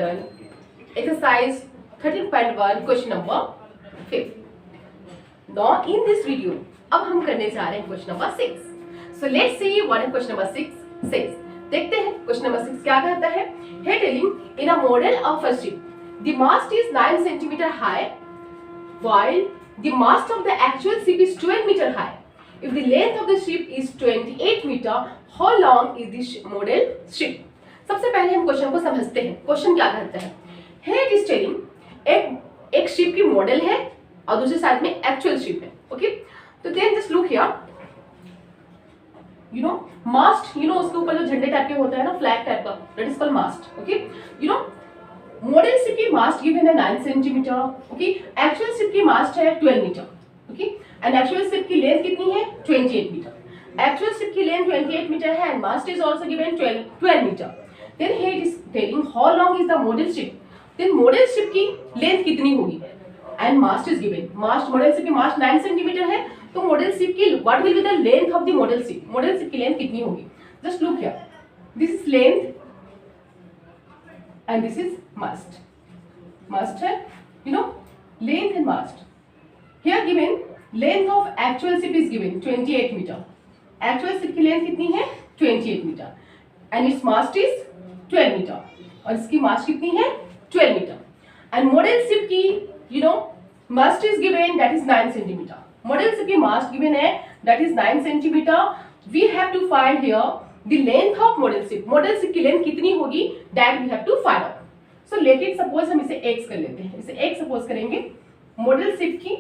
done exercise 13.1 question number 5. Now in this video अब हम करने जा रहे हैं question number 6. So let's see what question number 6 says. देखते हैं question number 6 क्या कहता है. Here telling in a model of a ship the mast is 9 centimeter high while the mast of the actual ship is 12 meter high. If the length of the ship is 28 meter, how long is this model ship? सबसे पहले हम question को समझते हैं. Question क्या कहता है. Here it is telling एक शिप की मॉडल है और दूसरी साइड में एक्चुअल शिप है. ओके, तो then just look here. Mast, उसके ऊपर जो झंडे टाइप के होता है ना, फ्लैग टाइप का, that is called mast. Okay, model ship की मास्ट गिवन है 9 सेंटीमीटर. ओके, एक्चुअल शिप की मास्ट है 12 metre. Okay, and actual ship की लेंथ कितनी है 28 मीटर. एक्चुअल शिप की लेंथ 28 मीटर है and mast is also given 12 metre. Then here it is telling how long is the model ship. Then model ship की length कितनी होगी and mast is given. Mast, model ship की mast 9 centimetre है, तो model ship की what will be the length of the model ship. Model ship की length कितनी होगी. Just look here, this is length and this is mast. Mast है, length and mast. Here given length of actual ship is given 28 metre. Actual ship की length कितनी है 28 metre and it's mast is 12 metre और इसकी मास्ट कितनी है 12 metre. And model ship की mast is given that is 9 centimetre. Model ship की mast given है that is 9 centimetre. We have to find here the length of model ship. Model ship की length कितनी होगी that we have to find out. So let it suppose हम इसे x कर लेते हैं. इसे x सपोज करेंगे. मॉडल शिप की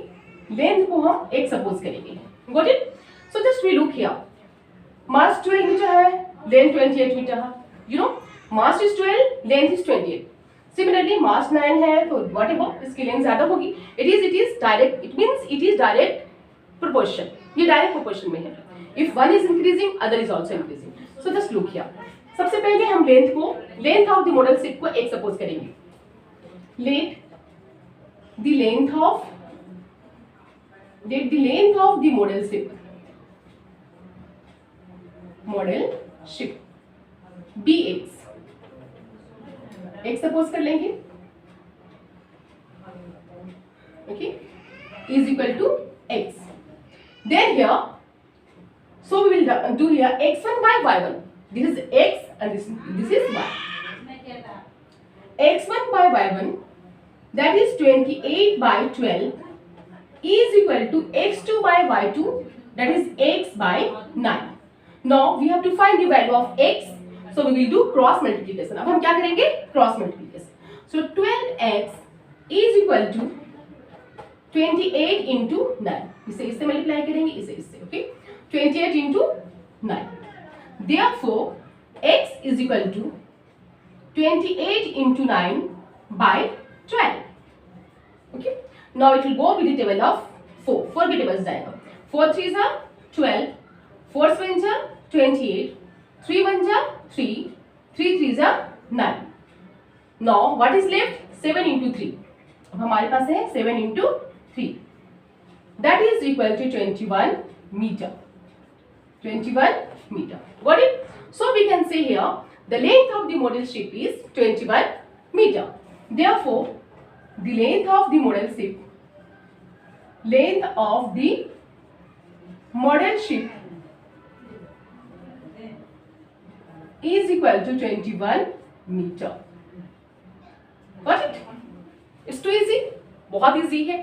लेंथ को हम x सपोज करेंगे. Got it. So just we look here. Mast 12 metre है, लेंथ 28 मीटर है. Mast is 12, length is 28. Similarly mast 9 है, तो व्हाट एवर इसकी लेंथ ज्यादा होगी. It is direct, it means it is direct proportion. ये direct proportion में है. If one is increasing other is also increasing. So just look here. सबसे पहले हम length of the model ship को x सपोज करेंगे. Let the length of the model ship be x suppose कर लेंगे. Okay, is equal to x. Then here so we will do here x1 by y1. This is x and this is y. x1 by y1 that is 28 by 12 is equal to x2 by y2 that is x by 9. Now we have to find the value of x, so we will do cross multiplication. अब हम क्या करेंगे, cross multiplication. So 12x is equal to 28 into 9. इसे इससे multiply करेंगे, इसे इससे. Okay, 28 into 9. Therefore, x is equal to 28 into 9 by 12. Okay. Now it will go with the table of 4. 4 के टेबल्स जाएगा. 4 3s are 12. 4 7s are 28. 3 1s are 3. 3 3s are 9. Now what is left? 7 into 3. अब हमारे पास है 7 into 3. That is equal to 21 meter. 21 meter. Got it? So we can say here the length of the model ship is 21 meter. Therefore, the length of the model ship is equal to 21 meter. Got it? It's too easy. बहुत easy है.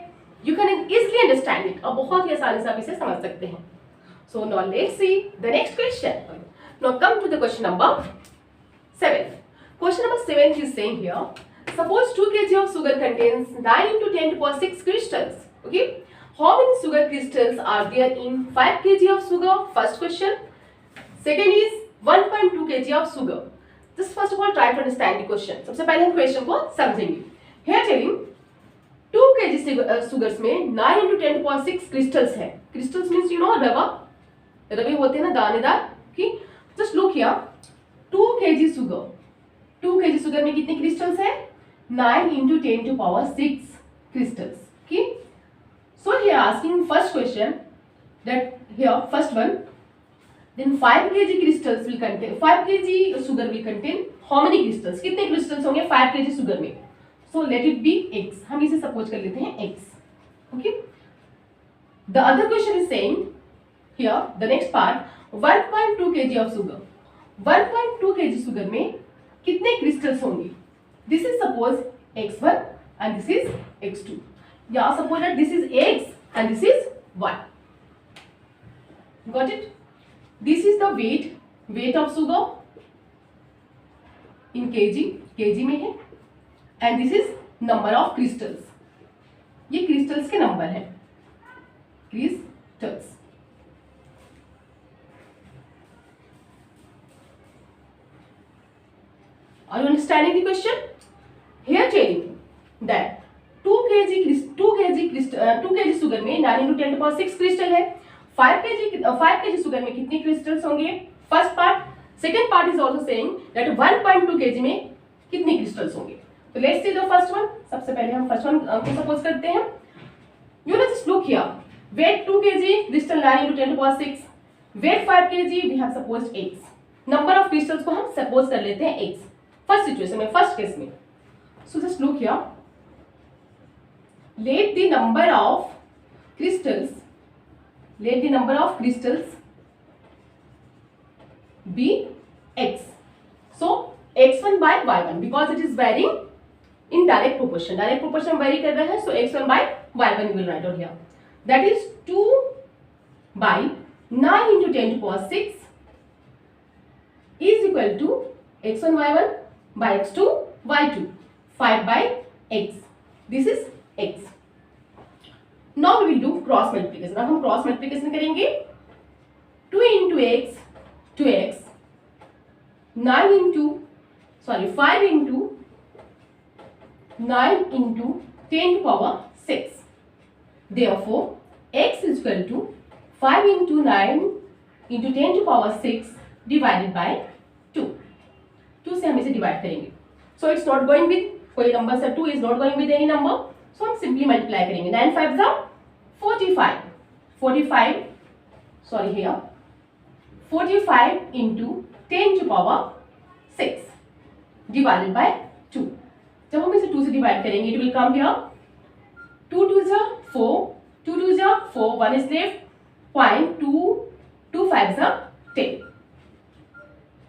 You can easily understand it. और बहुत ही आसानी से आप इसे समझ सकते हैं. So now let's see the next question. Now come to the question number 7. Question number 7 is saying here, suppose 2 kg of sugar contains 9 into 10 to the power 6 crystals. Okay, how many sugar crystals are there in 5 kg of sugar? First question. Second is 1.2 kg of sugar. Just first of all try to understand the question. सबसे पहले हम question को समझेंगे. Here telling 2 kg sugars में 9 into 10 to the power 6 crystals है. Crystals means रवे होते हैं ना, दानेदार की. Just look here. 2 kg sugar में कितने क्रिस्टल्स है 9 into 10 to power 6 crystals. Okay, so here asking first question that here first one then 5 kg crystals will contain 5 kg sugar will contain how many crystals, कितने crystals होंगे 5 kg sugar में. So let it be x. हम इसे suppose कर लेते हैं x. Okay. The other question is saying here the next part 1.2 kg of sugar. 1.2 kg sugar में कितने crystals होंगे. This is suppose x1 and this is x2. Yeah, suppose that this is x and this is y. Got it? This is the weight of sugar in kg में है, and this is number of crystals. ये crystals के number है, crystals. Are you understanding the question? Here telling that 2 kg sugar में 9 into 10 to power 6 crystal है. 5 kg sugar में कितने crystals होंगे? First part. Second part is also saying that 1.2 kg में कितने crystals होंगे. तो let's see the first one. सबसे पहले हम first one को suppose करते हैं. You just look here. Weight 2 kg crystal 9 into 10 to power 6. Weight 5 kg we have supposed x. Number of crystals को हम suppose कर लेते हैं x. First situation में, first case में. So just look here. Let the number of crystals be x. So x1 by y1 because it is varying in direct proportion. Direct proportion vary कर रहा है, so x1 by y1 you will write out here. That is 2 by 9 into 10 to power 6 is equal to x1 y1 by x2 y2. 5 by x. This is x. Now we will do cross multiplication. अब हम cross multiplication करेंगे. 2 into x 2x. 5 into 9 into 10 to power 6. Therefore, x is equal to 5 into 9 into 10 to power 6 divided by 2. 2 से हम इसे divide करेंगे. So it's not going with कोई number से 2 is not going with any number. So हम simply multiply करेंगे. 9 5 जा 45. 45 into 10 to power 6 divided by 2. जब हम इसे 2 से divide करेंगे, it will come here. 2 2 जा 4, 2 2 जा 4, 1 is left. 2 5 जा 10.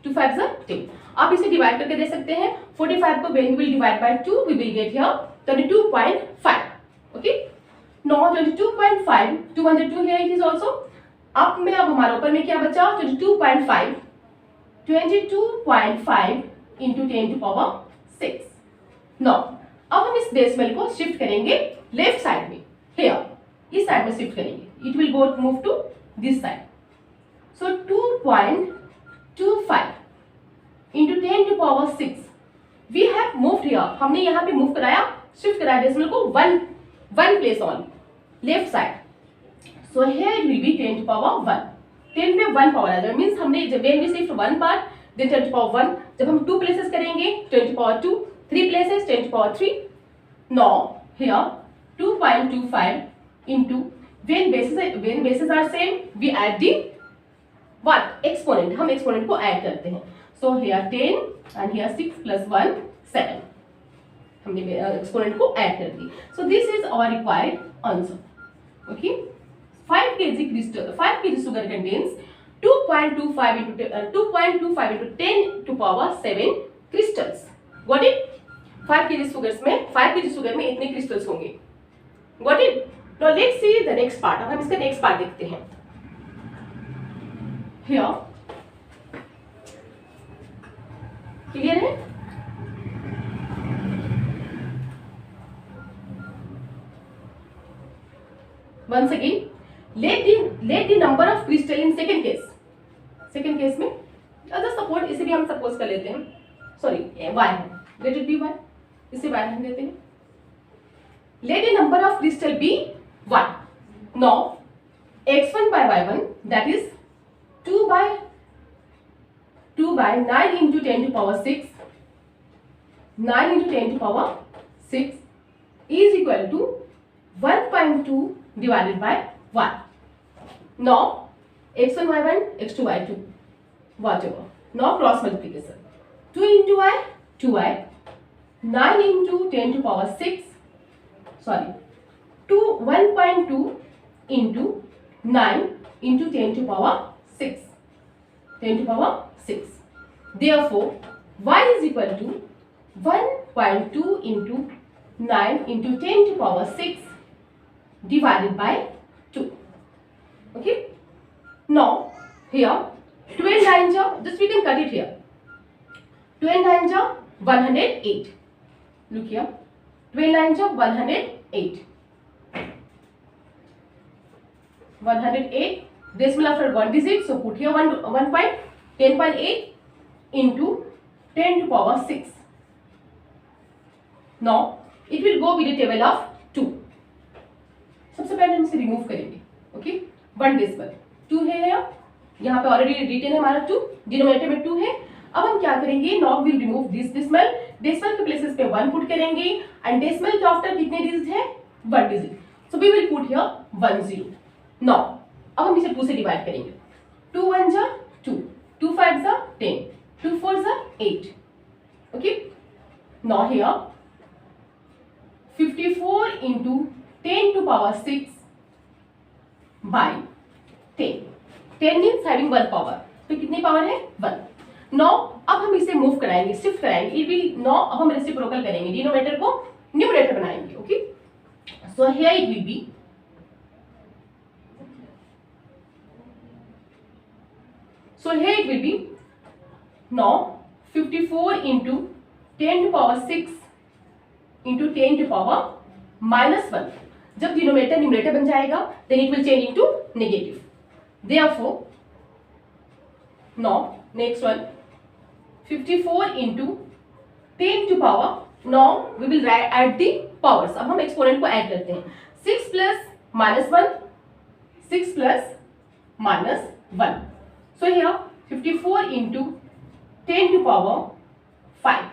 2 5 जा 10. आप इसे डिवाइड करके दे सकते हैं. 45 को when we will divide by 2 we will get here 22.5. Okay. Now 22.5 202 here it is also. अब हमारे ऊपर में क्या बचा 22.5 into 10 to power 6. Now अब हम इस डेसिमल को शिफ्ट करेंगे लेफ्ट साइड में. Here इस साइड में शिफ्ट करेंगे. It will go move to this side. So 2.25 into 10 to power 6 we have moved here. हमने यहाँ पे मूव कराया, शिफ्ट कराया डेसिमल को one place on left side. So here it will be 10 to power 1. 10 पे 1 power आ जाएगा. Means हमने जब when we shift one part then 10 to power 1. जब हम 2 places करेंगे 10 to power 2. 3 places 10 to power 3. Now here 2.25 into when bases are same we add the what exponent. हम exponent को add करते हैं. So here 10 and here 6 plus 1 7. हमने exponent को add कर दी. So this is our required answer. Okay. 5 kg sugar contains 2.25 into 10 to power 7 crystals. Got it? 5 kg sugar में इतने crystals होंगे. Got it? Now let's see the next part. अब हम इसका next part देखते हैं. Here क्लियर है? Once again, let the number of crystal in second case. Second case में अगर सपोर्ट इसे भी हम सपोज कर लेते हैं. सॉरी y है. Let it be y. इसे y हम देते हैं. Let the number of crystal be 1. Now x1 by y1 that is 2 by 9 into 10 to power 6. 9 into 10 to power 6 is equal to 1.2 divided by 1. Now x1 y1 x2 y2 whatever. Now cross multiplication. 2 into I 2i, 9 into 10 to power 6, sorry 1.2 into 9 into 10 to power 6, 10 to power 6. Therefore y is equal to 1.2 into 9 into 10 to power 6 divided by 2. Okay. Now here 12 9 just we can cut it here. 12 9 108. Look here. 12 9 108. 108 decimal after one digit, so put here 10.8 into 10 to power 6. Now it will go with a table of 2. सबसे पहले हम इसे remove करेंगे. Okay, 1 decimal 2 है यहाँ पे already written है हमारा 2, डिनोमिनेटर में 2 है. अब हम क्या करेंगे, now will remove this decimal. Decimal के प्लेसेस पे 1 पुट करेंगे एंड डेसिमल के आफ्टर कितने डिजिट है, 1 digit. So we will put here 1 0. Now अब हम इसे 2 से डिवाइड करेंगे. 2 1 जा 2, 2 5 जा 10, 2 4 जा 8. Okay. Now here 54 into 10 to power 6 by 10. 10 means having 1 power. तो कितनी पावर है, 1. Now अब हम इसे मूव कराएंगे, शिफ्ट कराएंगे. It will now अब हम रेसिप्रोकल करेंगे, डिनोमिनेटर को न्यूमरेटर बनाएंगे. Okay. So here it will be now 54 into 10 to power 6 into 10 to power -1. जब डिनोमिनेटर न्यूमरेटर बन जाएगा then it will change into negative. Therefore now next one 54 into 10 to power, now we will add the powers. अब हम exponent को add करते हैं. 6 plus -1, 6 plus -1. So here 54 into 10 to power 5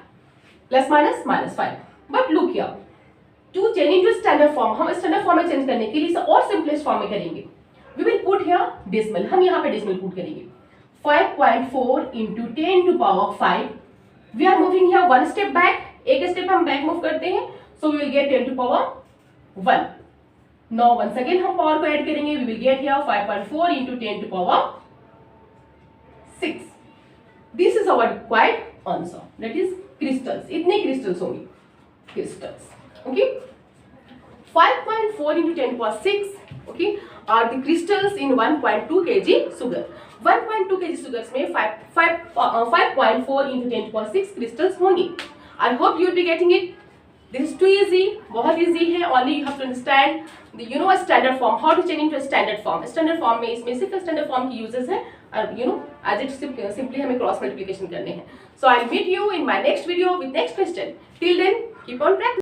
plus -5. But look here, to change into standard form, हम standard form में change करने के लिए इसे और सिंपलेस्ट फॉर्म में करेंगे. We will put here decimal. हम यहाँ पे डेसिमल पुट करेंगे. 5.4 into 10 to power 5. We are moving here 1 step back. एक स्टेप हम बैक मूव करते हैं, so we will get 10 to power 1. Now once again हम पावर को ऐड करेंगे. We will get here 5.4 into 10 to power 6. This is our required answer, that is crystals. इतने crystals होंगे, crystals. Okay, 5.4 into 10 power 6, okay, are the crystals in 1.2 kg sugar. 1.2 kg sugars में 5.4 into 10 power 6 crystals होंगे. I hope you will be getting it. This is too easy, बहुत easy है. Only you have to understand the a standard form, how to change into a standard form. Standard form में इसमें सिर्फ standard form की uses है और as it simply हमें cross multiplication करने हैं. So I'll meet you in my next video with next question. Till then, keep on practicing.